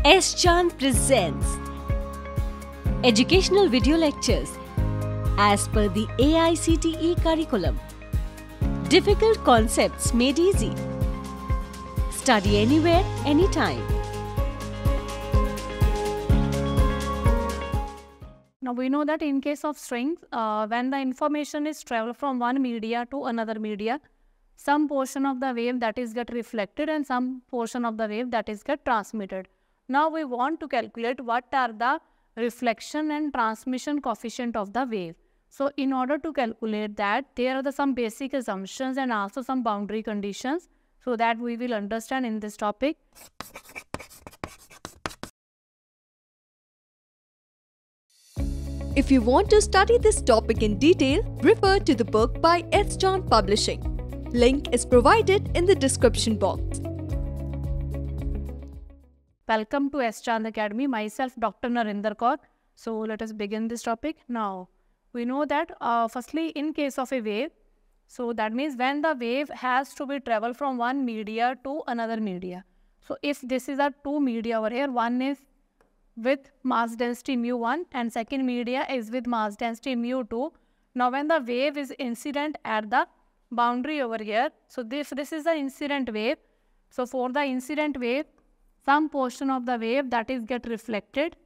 S+1 presents educational video lectures as per the AICTE curriculum. Difficult concepts made easy. Study anywhere, anytime. Now we know that in case of strings, when the information is travel from one media to another media, some portion of the wave that is get reflected and some portion of the wave that is get transmitted. Now we want to calculate what are the reflection and transmission coefficient of the wave. So in order to calculate that, there are some basic assumptions and also some boundary conditions, so that we will understand in this topic. If you want to study this topic in detail, refer to the book by R+1 Publishing. Link is provided in the description box. Welcome to R+1 Academy. Myself, Dr. Narinder Kaur. So let us begin this topic. Now, we know that firstly, in case of a wave, so that means when the wave has to be travel from one media to another media. So if this is a two media over here, one is with mass density mu1 and second media is with mass density mu2. Now when the wave is incident at the boundary over here, so this is the incident wave. So for the incident wave, some portion of the wave that is get reflected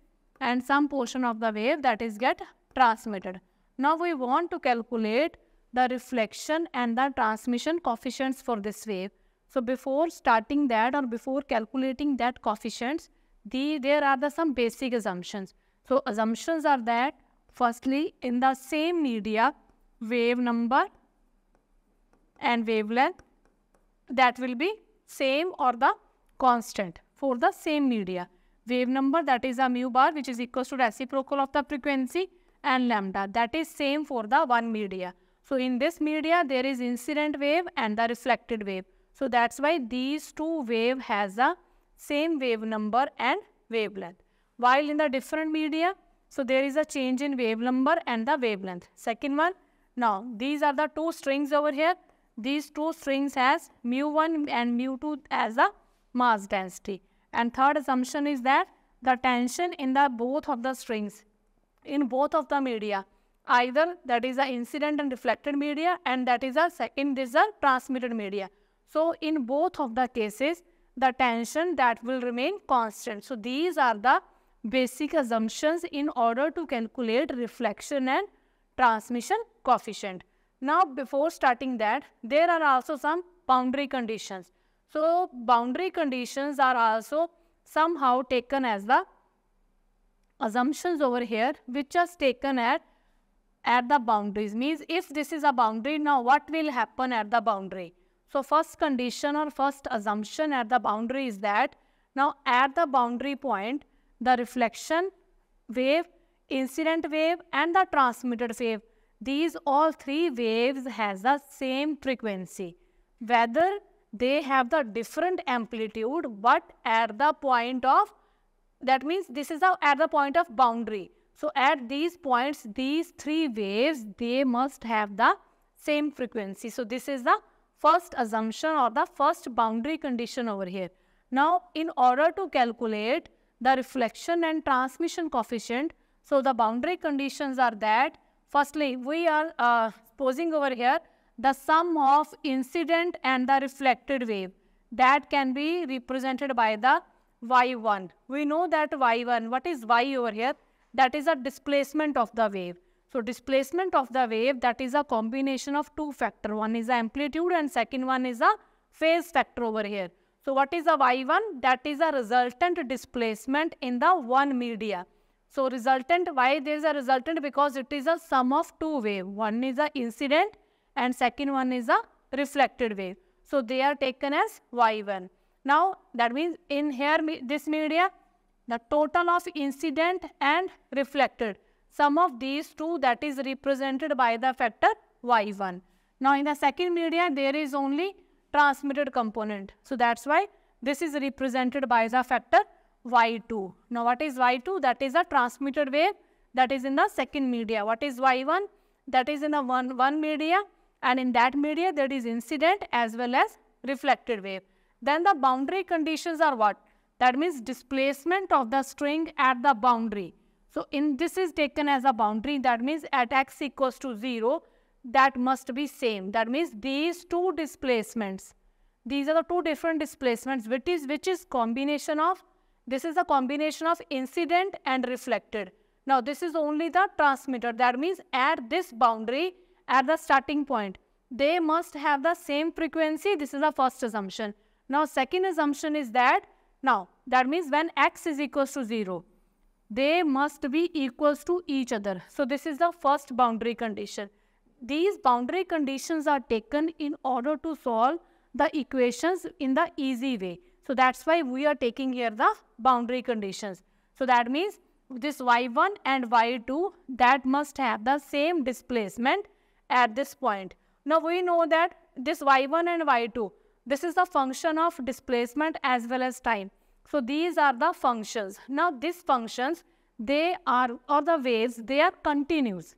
and some portion of the wave that is get transmitted. Now we want to calculate the reflection and the transmission coefficients for this wave. So before starting that or before calculating that coefficients, there are some basic assumptions. So assumptions are that firstly, in the same media, wave number and wavelength that will be same or the constant for the same media. Wave number, that is a mu bar, which is equals to reciprocal of the frequency, and lambda, that is same for the one media. So in this media there is incident wave and the reflected wave. So that's why these two wave has the same wave number and wavelength. While in the different media, so there is a change in wave number and the wavelength. Second one, now these are the two strings over here. These two strings has mu1 and mu2 as the mass density. And third assumption is that the tension in the both of the strings, in both of the media, either that is the incident and reflected media and that is a second is the transmitted media. So in both of the cases, the tension that will remain constant. So these are the basic assumptions in order to calculate reflection and transmission coefficient. Now before starting that, there are also some boundary conditions. So boundary conditions are also somehow taken as the assumptions over here, which is taken at the boundaries. Means if this is a boundary, now what will happen at the boundary? So first condition or first assumption at the boundary is that now at the boundary point, the reflection wave, incident wave and the transmitted wave, these all three waves has the same frequency. Whether they have the different amplitude, but at the point of, that means this is at the point of boundary. So at these points, these three waves, they must have the same frequency. So this is the first assumption or the first boundary condition over here. Now in order to calculate the reflection and transmission coefficient, so the boundary conditions are that firstly we are supposing over here the sum of incident and the reflected wave that can be represented by the y1. We know that y1, what is y over here? That is a displacement of the wave. So displacement of the wave, that is a combination of two factors. One is the amplitude and second one is a phase factor over here. So what is the y1? That is a resultant displacement in the one media. So resultant, why there is a resultant? Because it is a sum of two waves. One is a incident and second one is a reflected wave. So they are taken as y1. Now that means in here this media, the total of incident and reflected, sum of these two, that is represented by the factor y1. Now in the second media there is only transmitted component. So that's why this is represented by the factor y2. Now what is y2? That is a transmitted wave that is in the second media. What is y1? That is in the one media, and in that media there is incident as well as reflected wave. Then the boundary conditions are what? That means displacement of the string at the boundary. So in this is taken as a boundary. That means at x equals to 0, that must be same. That means these two displacements, these are the two different displacements, which is combination of, this is a combination of incident and reflected. Now this is only the transmitter. That means at this boundary, at the starting point, they must have the same frequency. This is the first assumption. Now second assumption is that, now that means when x is equals to 0, they must be equals to each other. So this is the first boundary condition. These boundary conditions are taken in order to solve the equations in the easy way. So that's why we are taking here the boundary conditions. So that means this y1 and y2, that must have the same displacement at this point. Now we know that this y1 and y2, this is the function of displacement as well as time. So these are the functions. Now these functions, they are, or the waves, they are continuous.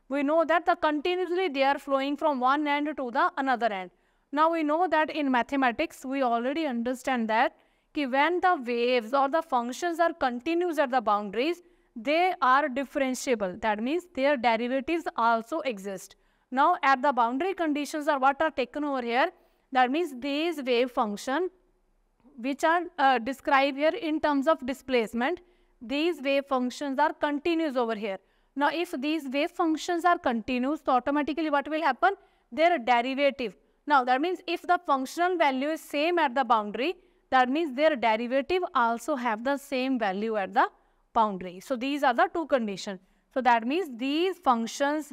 We know that continuously they are flowing from one end to the another end. Now we know that in mathematics, we already understand that when the waves or the functions are continuous at the boundaries, they are differentiable. That means their derivatives also exist. Now at the boundary conditions are what are taken over here. That means these wave function, which are described here in terms of displacement, these wave functions are continuous over here. Now if these wave functions are continuous, so automatically what will happen? Their derivative. Now that means if the functional value is same at the boundary, that means their derivative also have the same value at the boundary. So these are the two conditions. So that means these functions,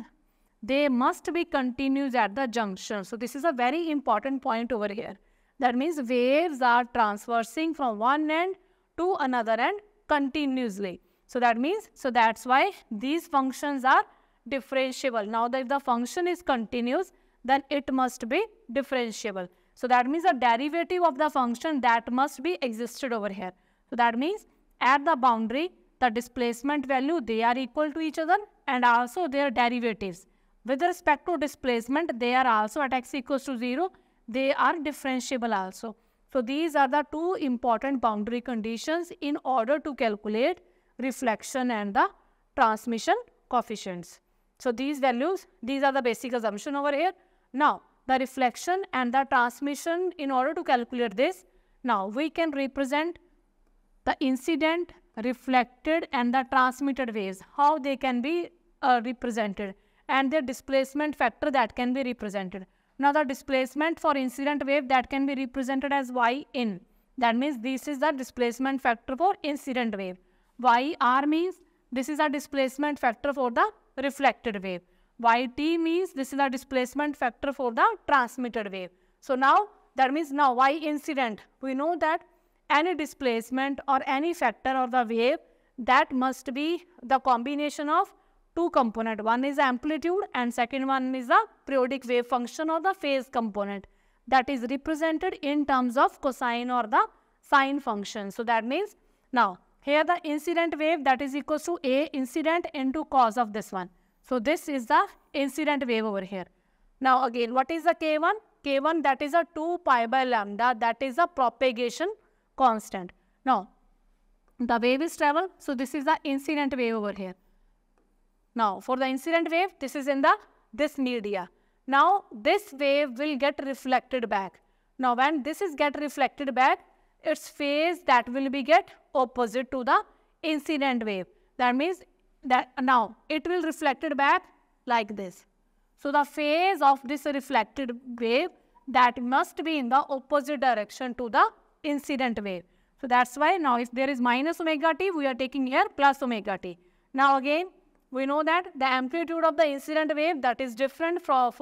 they must be continuous at the junction. So this is a very important point over here. That means waves are transversing from one end to another end continuously. So that means, so that's why these functions are differentiable. Now if the function is continuous, then it must be differentiable. So that means the derivative of the function that must be existed over here. So that means at the boundary, the displacement value, they are equal to each other, and also their derivatives. With respect to displacement, they are also at x equals to 0. They are differentiable also. So these are the two important boundary conditions in order to calculate reflection and the transmission coefficients. So these values, these are the basic assumption over here. Now the reflection and the transmission, in order to calculate this, now we can represent the incident, reflected and the transmitted waves, how they can be represented, and their displacement factor that can be represented. Now the displacement for incident wave, that can be represented as y in. That means this is the displacement factor for incident wave. yr means this is a displacement factor for the reflected wave. Yt means this is the displacement factor for the transmitted wave. So now that means now y incident, we know that any displacement or any factor of the wave, that must be the combination of two components. One is amplitude and second one is the periodic wave function or the phase component, that is represented in terms of cosine or the sine function. So that means now here the incident wave, that is equals to A incident into cos of this one. So this is the incident wave over here. Now again, what is the K1? K1, that is a 2 pi by lambda, that is a propagation constant. Now the wave is travel, so this is the incident wave over here. Now for the incident wave, this is in this media. Now this wave will get reflected back. Now when this is get reflected back, its phase that will be get opposite to the incident wave. That means that now it will reflected back like this. So the phase of this reflected wave, that must be in the opposite direction to the incident wave. So that's why now if there is minus omega t, we are taking here plus omega t. Now again, we know that the amplitude of the incident wave, that is different from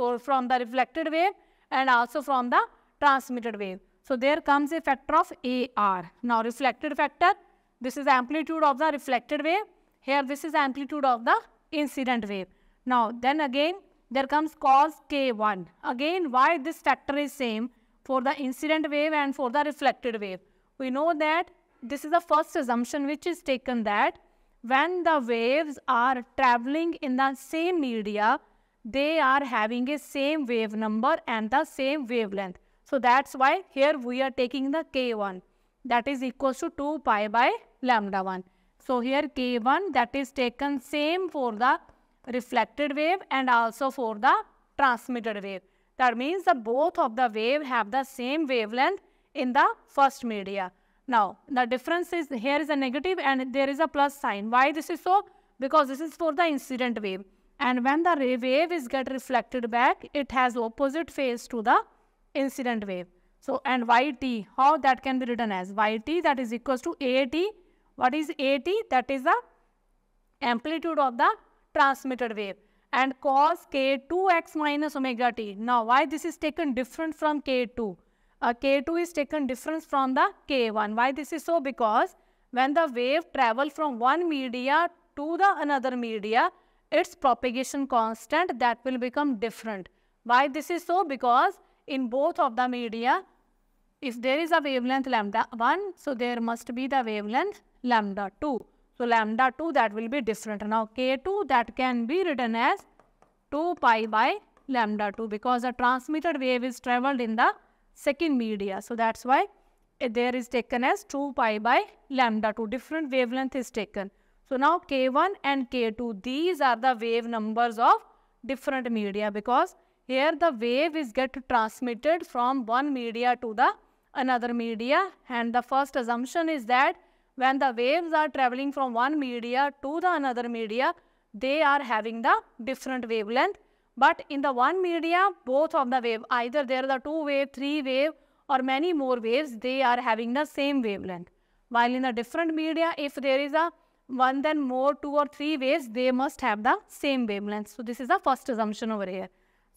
the reflected wave and also from the transmitted wave. So there comes a factor of AR. Now reflected factor, this is amplitude of the reflected wave. Here this is amplitude of the incident wave. Now then again there comes cos K1. Again, why this factor is same for the incident wave and for the reflected wave? We know that this is the first assumption which is taken, that when the waves are traveling in the same media, they are having a same wave number and the same wavelength. So that's why here we are taking the K1. that is equals to 2 pi by lambda 1. So here K1 that is taken same for the reflected wave and also for the transmitted wave. That means that both of the wave have the same wavelength in the first media. Now the difference is here is a negative and there is a plus sign. Why this is so? Because this is for the incident wave, and when the wave is get reflected back, it has opposite phase to the incident wave. So and Yt, how that can be written as Yt, that is equals to At. What is At? That is the amplitude of the transmitted wave, and cos K2x minus omega t. Now why this is taken different from K2? K2 is taken different from the K1. Why this is so? Because when the wave travel from one media to the another media, its propagation constant that will become different. Why this is so? Because in both of the media, if there is a wavelength lambda 1, so there must be the wavelength lambda 2. So lambda 2 that will be different. Now K2 that can be written as 2 pi by lambda 2 because the transmitted wave is traveled in the second media. So that's why there is taken as 2 pi by lambda 2. Different wavelength is taken. So now K1 and K2, these are the wave numbers of different media, because here the wave is get transmitted from one media to the another media, and the first assumption is that when the waves are traveling from one media to the another media, they are having the different wavelength. But in the one media, both of the wave, either there are the 2 wave, 3 wave or many more waves, they are having the same wavelength. While in the different media, if there is a one then more 2 or 3 waves, they must have the same wavelength. So this is the first assumption over here.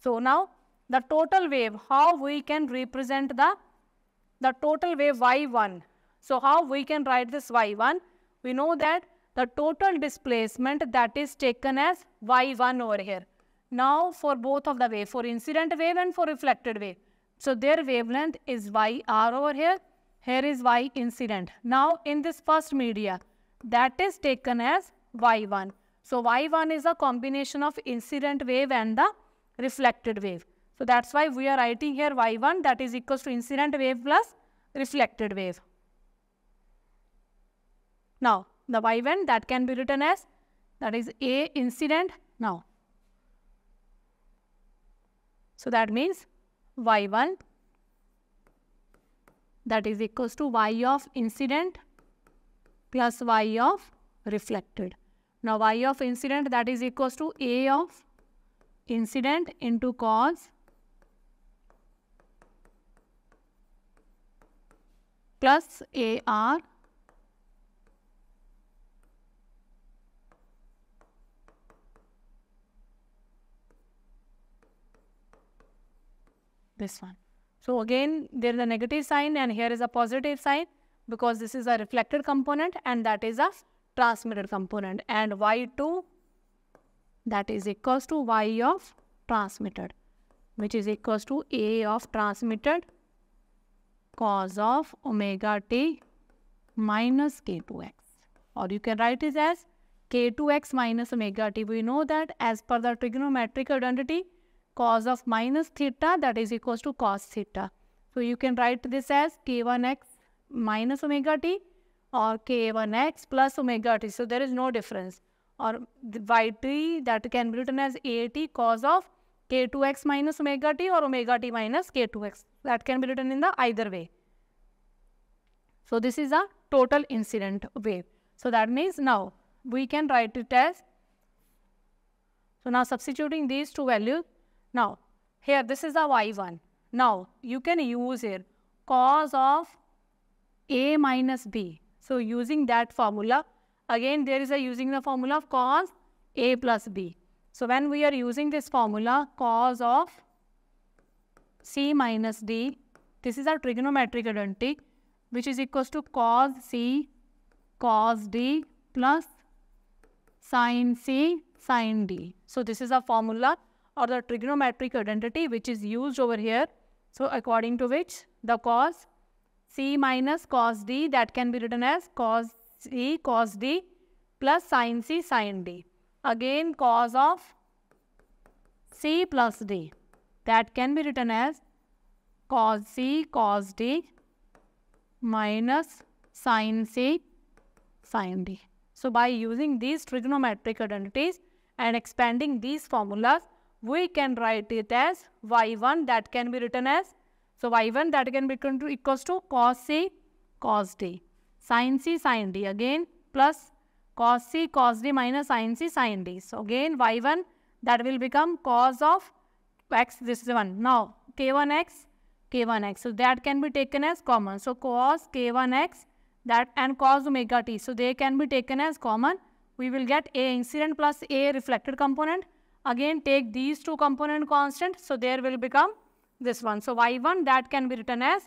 So now the total wave, how we can represent the total wave Y1. So how we can write this Y1? We know that the total displacement that is taken as Y1 over here. Now for both of the wave, for incident wave and for reflected wave. So their wavelength is YR over here. Here is Y incident. Now in this first media, that is taken as Y1. So Y1 is a combination of incident wave and the reflected wave. So that's why we are writing here Y1 that is equals to incident wave plus reflected wave. Now the Y1 that can be written as, that is A incident now. So that means Y1 that is equals to Y of incident plus Y of reflected. Now Y of incident that is equals to A of incident into cos plus AR this one. So again there is a negative sign and here is a positive sign, because this is a reflected component and that is a transmitted component, and Y2 that is equals to Y of transmitted, which is equals to A of transmitted cos of omega t minus K2x, or you can write it as K2x minus omega t. We know that as per the trigonometric identity, cos of minus theta that is equals to cos theta. So you can write this as K1x minus omega t or K1x plus omega t. So there is no difference. Or the Yt that can be written as At cos of K2x minus omega t or omega t minus K2x. That can be written in the either way. So this is a total incident wave. So that means now we can write it as, so now substituting these two values, now here this is a Y1. Now you can use here cos of A minus B. So using that formula, again there is a using the formula of cos A plus B. So when we are using this formula cos of C minus D, this is our trigonometric identity, which is equals to cos C cos D plus sin C sin D. So this is a formula or the trigonometric identity which is used over here. So according to which the cos C minus cos D that can be written as cos C cos D plus sin C sin D. Again cos of C plus D that can be written as cos C cos D minus sin C sin D. So by using these trigonometric identities and expanding these formulas, we can write it as y1 that can be written as, so y1 that can be equals to cos C cos D, sin C sin D again plus cos C cos D minus sin C sin D. So again y1 that will become cos of x, this is 1. Now k1x, k1x, so that can be taken as common. So cos k1x that and cos omega t, so they can be taken as common. We will get A incident plus A reflected component. Again take these two component constant, so there will become this one. So y1 that can be written as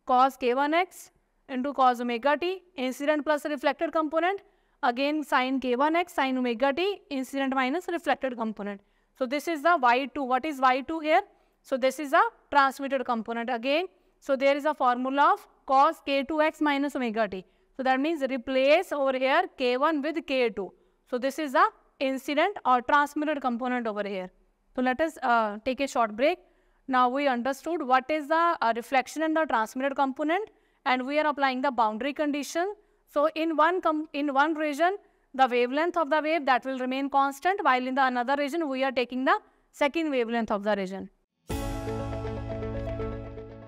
cos k1x into cos omega t, incident plus reflected component, again sin k1x sin omega t, incident minus reflected component. So this is the y2. What is y2 here? So this is a transmitted component again. So there is a formula of cos k2x minus omega t. So that means replace over here k1 with k2. So this is a incident or transmitted component over here. So let us take a short break. Now we understood what is the reflection and the transmitted component, and we are applying the boundary condition. So in one region, the wavelength of the wave that will remain constant, while in the another region we are taking the second wavelength of the region.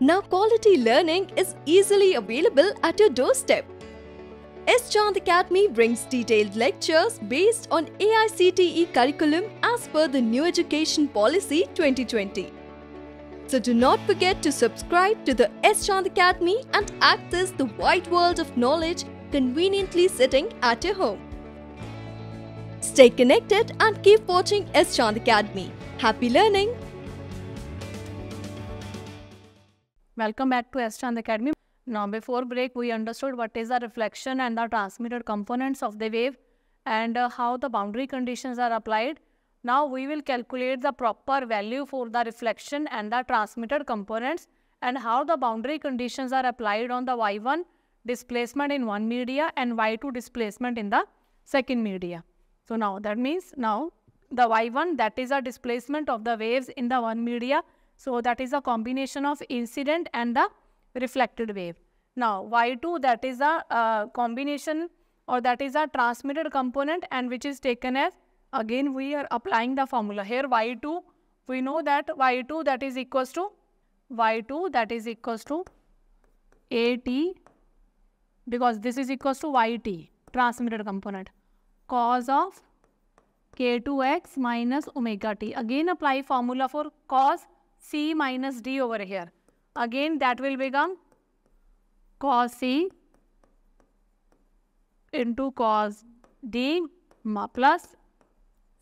Now quality learning is easily available at your doorstep. S. Chand Academy brings detailed lectures based on AICTE curriculum as per the New Education Policy 2020. So do not forget to subscribe to the S. Chand Academy and access the wide world of knowledge conveniently sitting at your home. Stay connected and keep watching S. Chand Academy. Happy learning! Welcome back to S. Chand Academy. Now before break we understood what is the reflection and the transmitted components of the wave and how the boundary conditions are applied. Now we will calculate the proper value for the reflection and the transmitted components and how the boundary conditions are applied on the y1 displacement in one media and y2 displacement in the second media. So now that means now the y1 that is a displacement of the waves in the one media. So that is a combination of incident and the reflected wave. Now y2 that is a combination or that is a transmitted component and which is taken as, again we are applying the formula here y2. We know that y2 that is equals to at, because this is equals to yt transmitted component, cos of k2x minus omega t. Again apply formula for cos C minus D over here. Again that will become cos C into cos D plus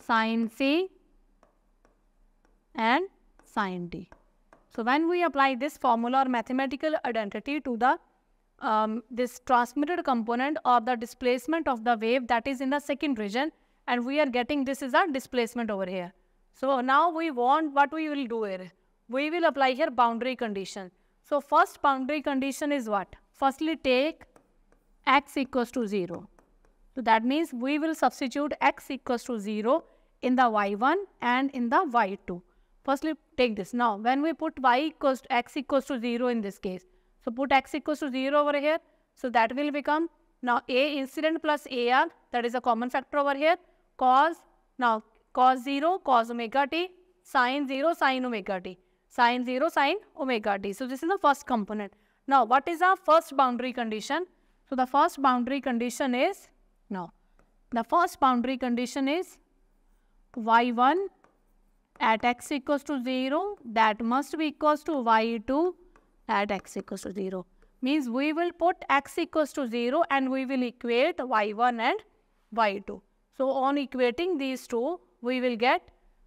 sin C and sin D. So when we apply this formula or mathematical identity to the this transmitted component or the displacement of the wave that is in the second region, and we are getting this is a displacement over here. So now we want, what we will do here? We will apply here boundary condition. So first boundary condition is what? Firstly take x equals to 0. So that means we will substitute x equals to 0 in the y1 and in the y2. Firstly take this. Now when we put x equals to 0 in this case, so put x equals to 0 over here. So that will become now A incident plus AR, that is a common factor over here, cos 0 cos omega t, sin 0 sin omega t, sin 0 sin omega t. So this is the first component. Now what is our first boundary condition? So the first boundary condition is, y1 at x equals to 0 that must be equals to y2 at x equals to 0. Means we will put x equals to 0 and we will equate y1 and y2. So on equating these two we will get,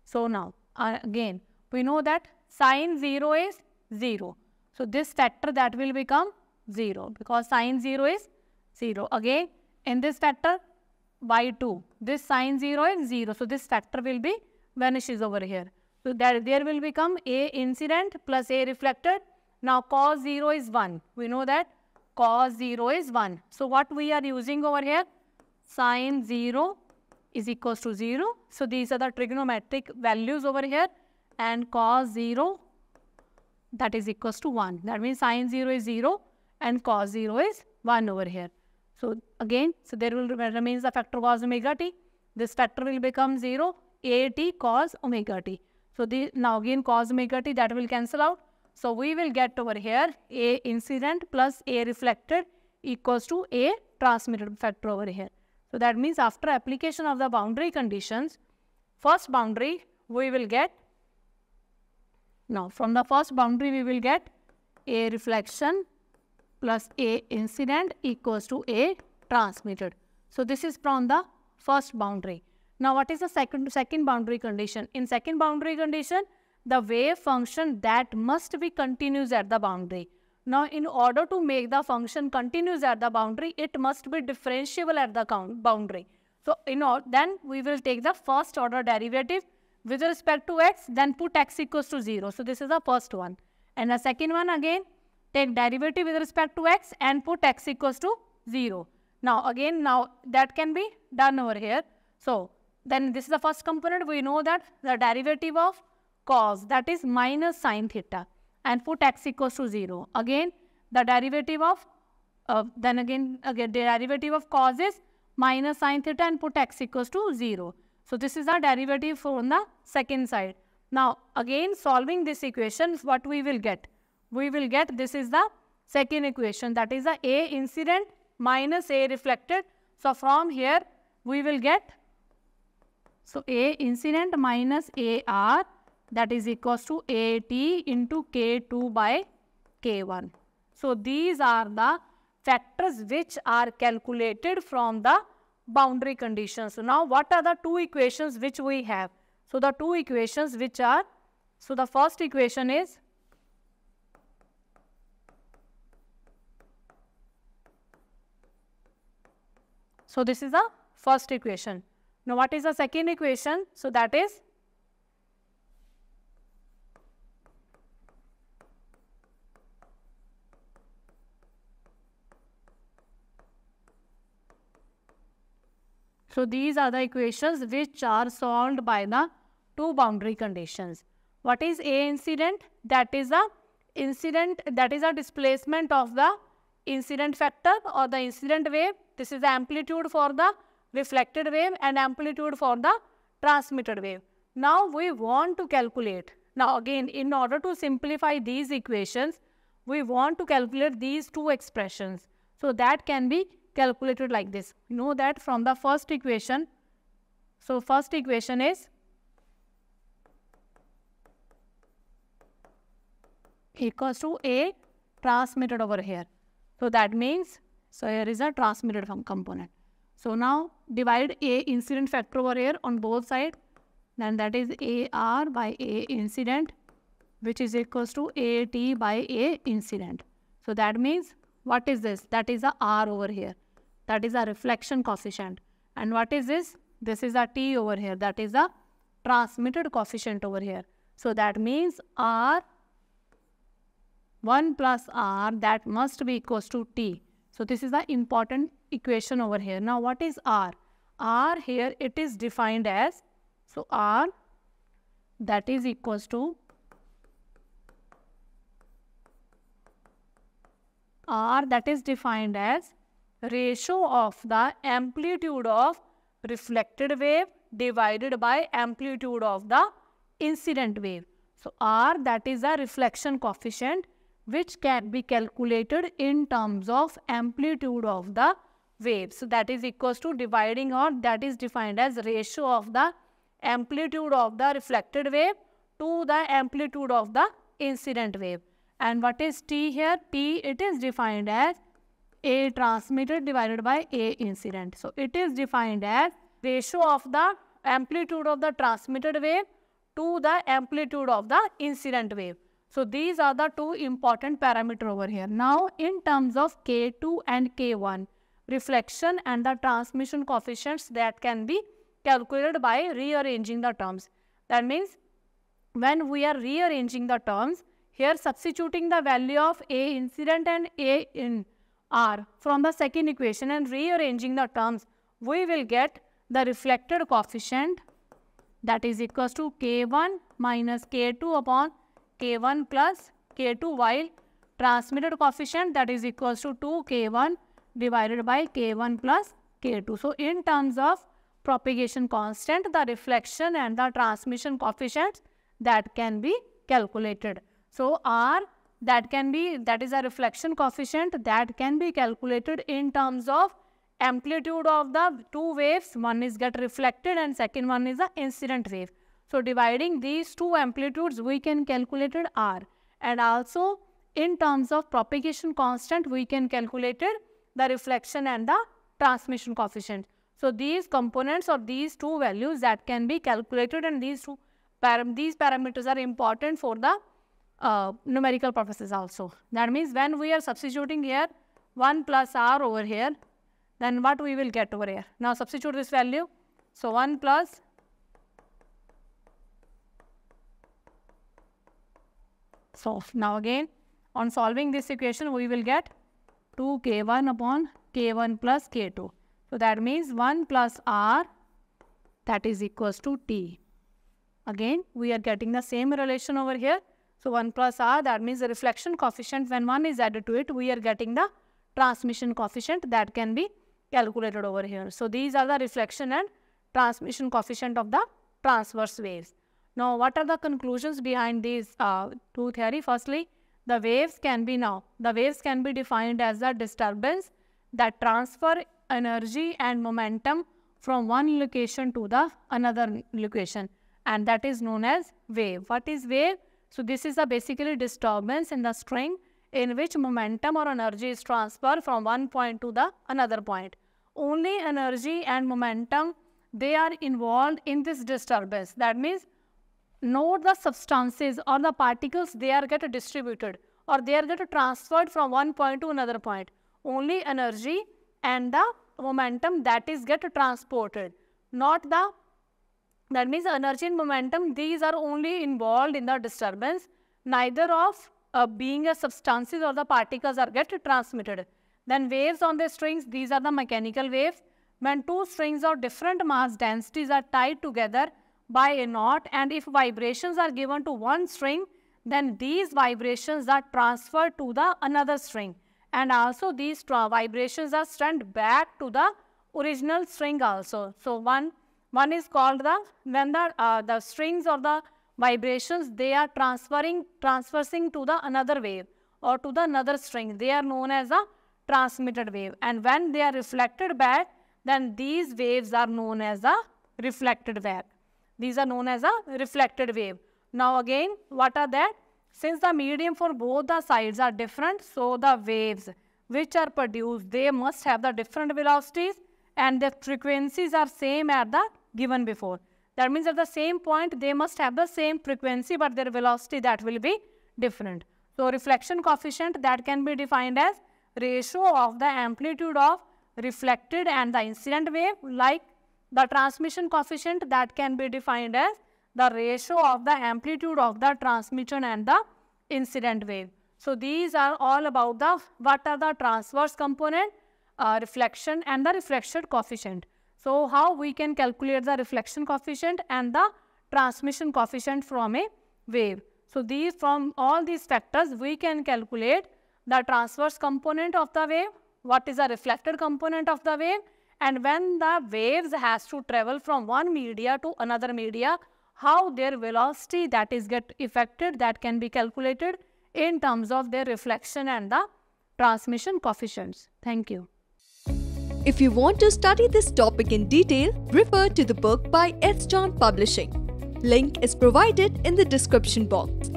so now again we know that sin 0 is 0. So this factor that will become 0 because sin 0 is 0. Again in this factor y2, this sin 0 is 0. So this factor will be vanishes over here. So that there will become A incident plus A reflected. Now cos 0 is 1. We know that cos 0 is 1. So what we are using over here? Sin 0 is equals to 0. So these are the trigonometric values over here, and cos 0 that is equals to 1. That means sin 0 is 0 and cos 0 is 1 over here. So again, so there will remains the factor cos omega t. This factor will become 0, AT cos omega t. So now again cos omega t, that will cancel out. So we will get over here A incident plus A reflected equals to A transmitted factor over here. So that means after application of the boundary conditions, first boundary we will get, now from the first boundary we will get A reflection plus A incident equals to A transmitted. So this is from the first boundary. Now what is the second boundary condition? In second boundary condition, the wave function that must be continuous at the boundary. Now in order to make the function continuous at the boundary, it must be differentiable at the boundary. So then we will take the first order derivative with respect to x, then put x equals to 0. So this is the first one. And the second one again, take derivative with respect to x and put x equals to 0. Now again, now that can be done over here. So then this is the first component. We know that the derivative of cos, that is minus sine theta, and put x equals to 0. Again, the derivative of, the derivative of cos is minus sine theta and put x equals to 0. So this is our derivative from the second side. Now again, solving this equation, what we will get? We will get, this is the second equation, that is the A incident minus A reflected. So from here we will get, so A incident minus AR, that is equals to AT into K2 by K1. So these are the factors which are calculated from the boundary conditions. So now what are the two equations which we have? So the two equations which are, so the first equation is, so this is the first equation. Now what is the second equation? So that is, so these are the equations which are solved by the two boundary conditions. What is A incident? That is a incident, that is a displacement of the incident factor or the incident wave. This is the amplitude for the reflected wave and amplitude for the transmitted wave. Now we want to calculate. Now again, in order to simplify these equations, we want to calculate these two expressions. So that can be calculated like this. You know that from the first equation, so first equation is equals to A transmitted over here. So that means, so here is a transmitted component. So now divide A incident factor over here on both sides, then that is AR by A incident, which is equals to AT by A incident. So that means, what is this? That is a R over here. That is a reflection coefficient. And what is this? This is a T over here. That is a transmitted coefficient over here. So that means R 1 plus R, that must be equals to T. So this is the important equation over here. Now what is R? R here it is defined as, so R that is equals to R, that is defined as ratio of the amplitude of reflected wave divided by amplitude of the incident wave. So R, that is a reflection coefficient which can be calculated in terms of amplitude of the wave. So that is equals to dividing, or that is defined as ratio of the amplitude of the reflected wave to the amplitude of the incident wave. And what is T here? T, it is defined as A transmitted divided by A incident. So it is defined as ratio of the amplitude of the transmitted wave to the amplitude of the incident wave. So these are the two important parameters over here. Now in terms of K2 and K1, reflection and the transmission coefficients, that can be calculated by rearranging the terms. That means when we are rearranging the terms, here substituting the value of A incident and A in R from the second equation and rearranging the terms, we will get the reflected coefficient, that is equals to K1 minus K2 upon K1 plus K2, while transmitted coefficient, that is equals to 2k1 divided by k1 plus k2. So in terms of propagation constant, the reflection and the transmission coefficients that can be calculated. So R, that is a reflection coefficient that can be calculated in terms of amplitude of the two waves. One is get reflected and second one is the incident wave. So dividing these two amplitudes, we can calculate R. And also in terms of propagation constant, we can calculate the reflection and the transmission coefficient. So these components or these two values that can be calculated, and these parameters are important for the numerical purposes also. That means when we are substituting here 1 plus R over here, then what we will get over here? Now substitute this value. So 1 plus now again on solving this equation, we will get 2k1 upon k1 plus k2. So that means 1 plus R, that is equals to T. Again we are getting the same relation over here. So 1 plus R, that means the reflection coefficient, when 1 is added to it, we are getting the transmission coefficient that can be calculated over here. So these are the reflection and transmission coefficient of the transverse waves. Now what are the conclusions behind these two theory? Firstly, the waves can be defined as the disturbance that transfer energy and momentum from one location to the another location, and that is known as wave. What is wave? So this is a basically disturbance in the string in which momentum or energy is transferred from one point to the another point. Only energy and momentum, they are involved in this disturbance. That means not the substances or the particles, they are get distributed or they are get transferred from one point to another point. Only energy and the momentum that is get transported, not the, that means energy and momentum, these are only involved in the disturbance. Neither of being a substances or the particles are get transmitted. Then waves on the strings, these are the mechanical waves. When two strings of different mass densities are tied together by a knot, and if vibrations are given to one string, then these vibrations are transferred to the another string, and also these vibrations are sent back to the original string also. So one is called the, when the strings or the vibrations, they are transferring to the another wave or to the another string, they are known as a transmitted wave. And when they are reflected back, then these waves are known as a reflected wave. These are known as a reflected wave. Now again, what are that? Since the medium for both the sides are different, so the waves which are produced, they must have the different velocities and the frequencies are same at the given before. That means at the same point, they must have the same frequency, but their velocity that will be different. So reflection coefficient that can be defined as ratio of the amplitude of reflected and the incident wave, like the transmission coefficient that can be defined as the ratio of the amplitude of the transmission and the incident wave. So these are all about the what are the transverse component, reflection and the reflection coefficient. So how we can calculate the reflection coefficient and the transmission coefficient from a wave. So these, from all these factors, we can calculate the transverse component of the wave, what is the reflected component of the wave, and when the waves has to travel from one media to another media, how their velocity that is get affected, that can be calculated in terms of their reflection and the transmission coefficients. Thank you. If you want to study this topic in detail, refer to the book by S. John Publishing. Link is provided in the description box.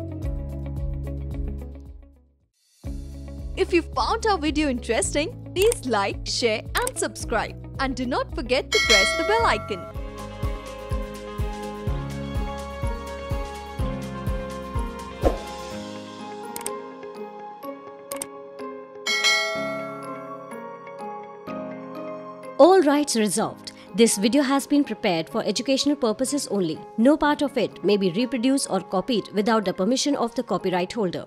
If you found our video interesting, please like, share and subscribe. And do not forget to press the bell icon. All rights reserved. This video has been prepared for educational purposes only. No part of it may be reproduced or copied without the permission of the copyright holder.